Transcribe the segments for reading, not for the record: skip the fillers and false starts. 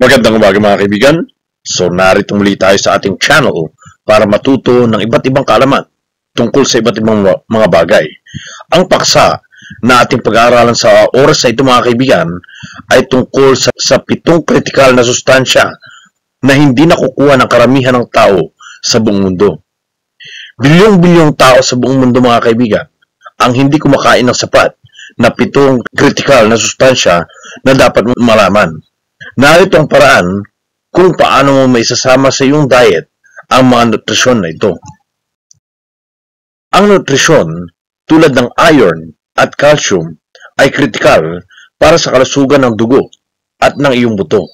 Magandang umaga mga kaibigan. So narito muli tayo sa ating channel para matuto ng iba't ibang kaalaman tungkol sa iba't ibang mga bagay. Ang paksa na ating pag-aaralan sa oras na ito mga kaibigan ay tungkol sa 7 kritikal na sustansya na hindi nakukuha ng karamihan ng tao sa buong mundo. Bilyong-bilyong tao sa buong mundo mga kaibigan ang hindi kumakain ng sapat na 7 kritikal na sustansya na dapat malaman. Narito ang paraan kung paano mo maisasama sa iyong diet ang mga nutrisyon na ito. Ang nutrisyon tulad ng iron at calcium ay kritikal para sa kalusugan ng dugo at ng iyong buto.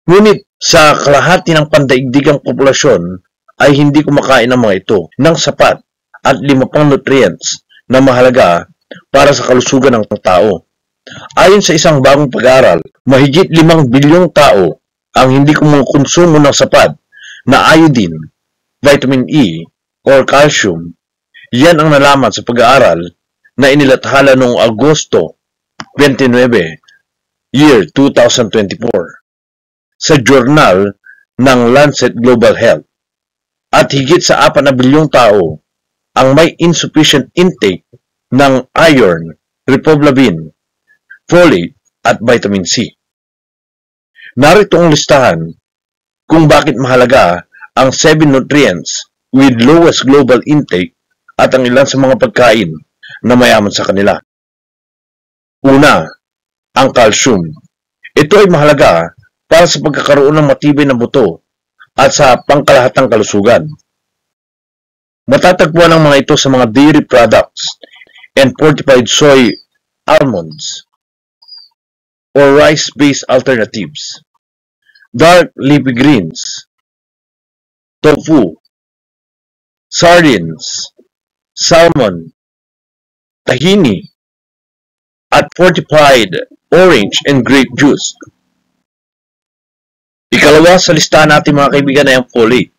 Ngunit sa kalahati ng pandaigdigang populasyon ay hindi kumakain ng mga ito ng sapat at 5 pang nutrients na mahalaga para sa kalusugan ng tao. Ayon sa isang bagong pag-aaral, mahigit 5 bilyong tao ang hindi kumukonsumo ng sapat na iodine, vitamin E, or calcium. Yan ang nalaman sa pag-aaral na inilathala noong Agosto 29, year 2024 sa journal ng Lancet Global Health. At higit sa 4 na bilyong tao ang may insufficient intake ng iron, riboflavin, folate at vitamin C. Narito ang listahan kung bakit mahalaga ang 7 nutrients with lowest global intake at ang ilan sa mga pagkain na mayaman sa kanila. Una, ang calcium. Ito ay mahalaga para sa pagkakaroon ng matibay na buto at sa pangkalahatang kalusugan. Matatagpuan ang mga ito sa mga dairy products and fortified soy almonds or rice-based alternatives, dark leafy greens, tofu, sardines, salmon, tahini, at fortified orange and grape juice. Ikalawa sa listahan natin mga kaibigan ay ang folate.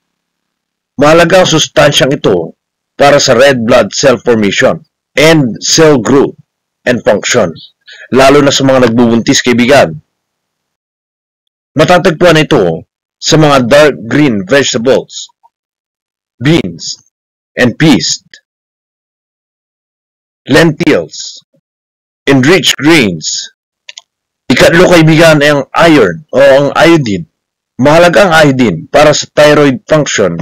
Mahalaga ang sustansyang ito para sa red blood cell formation and cell growth and function, lalo na sa mga nagbubuntis kaibigan. Matatagpuan ito sa mga dark green vegetables, beans, and peas, lentils, enriched grains. Ikatlo kaibigan ay ang iron o ang iodine. Mahalaga ang iodine para sa thyroid function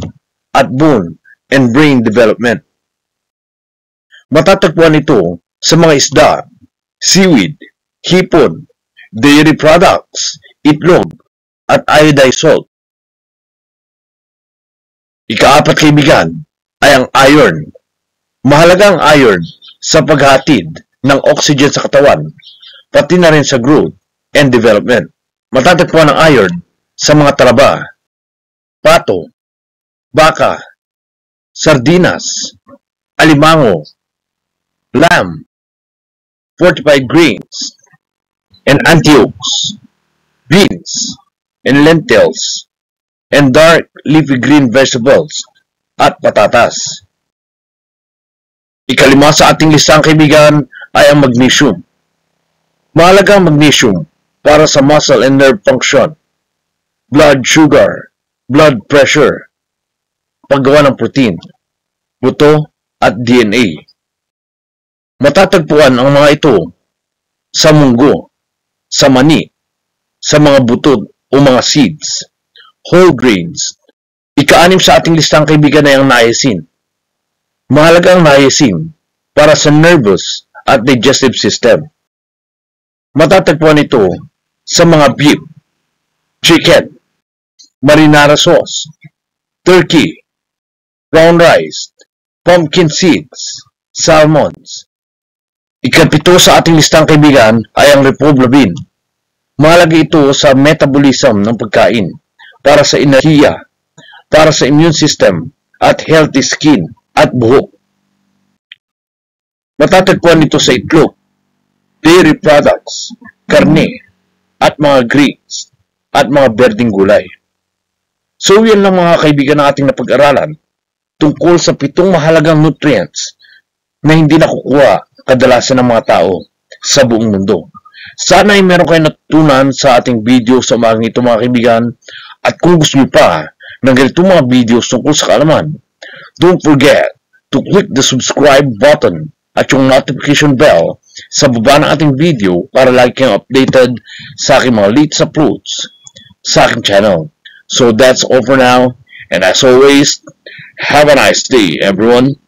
at bone and brain development. Matatagpuan ito sa mga isda, seaweed, hipon, dairy products, itlog, at iodized salt. Ika-4 kaibigan ay ang iron. Mahalaga ang iron sa paghatid ng oxygen sa katawan, pati na rin sa growth and development. Matatagpuan ang iron sa mga talaba, pato, baka, sardinas, alimango, lamb, fortified grains, and antiox, beans, and lentils, and dark leafy green vegetables, at patatas. Ikalima sa ating listang kaibigan ay ang magnesium. Mahalaga ang magnesium para sa muscle and nerve function, blood sugar, blood pressure, paggawa ng protein, buto, at DNA. Matatagpuan ang mga ito sa munggo, sa mani, sa mga butod o mga seeds, whole grains. Ika-6 sa ating listang kaibigan ay ang niacin. Mahalaga ang niacin para sa nervous at digestive system. Matatagpuan ito sa mga beef, chicken, marinara sauce, turkey, brown rice, pumpkin seeds, salmons. Ika-7 sa ating listang kaibigan ay ang riboflavin. Mahalaga ito sa metabolism ng pagkain, para sa enerhiya, para sa immune system, at healthy skin at buhok. Matatagpuan ito sa itlog, dairy products, karne, at mga greens, at mga berdeng gulay. So yan lang mga kaibigan ng ating napag-aralan. tungkol sa 7 mahalagang nutrients na hindi nakukuha kadalasan ng mga tao sa buong mundo. Sana ay meron kayo natutunan sa ating video sa umagang ito mga kaibigan, at kung gusto nyo pa ng ganitong mga videos tungkol sa kaalaman, don't forget to click the subscribe button at yung notification bell sa baba ng ating video para lagi kayong updated sa aking mga latest uploads sa aking channel. So that's all for now, and as always, have a nice day everyone.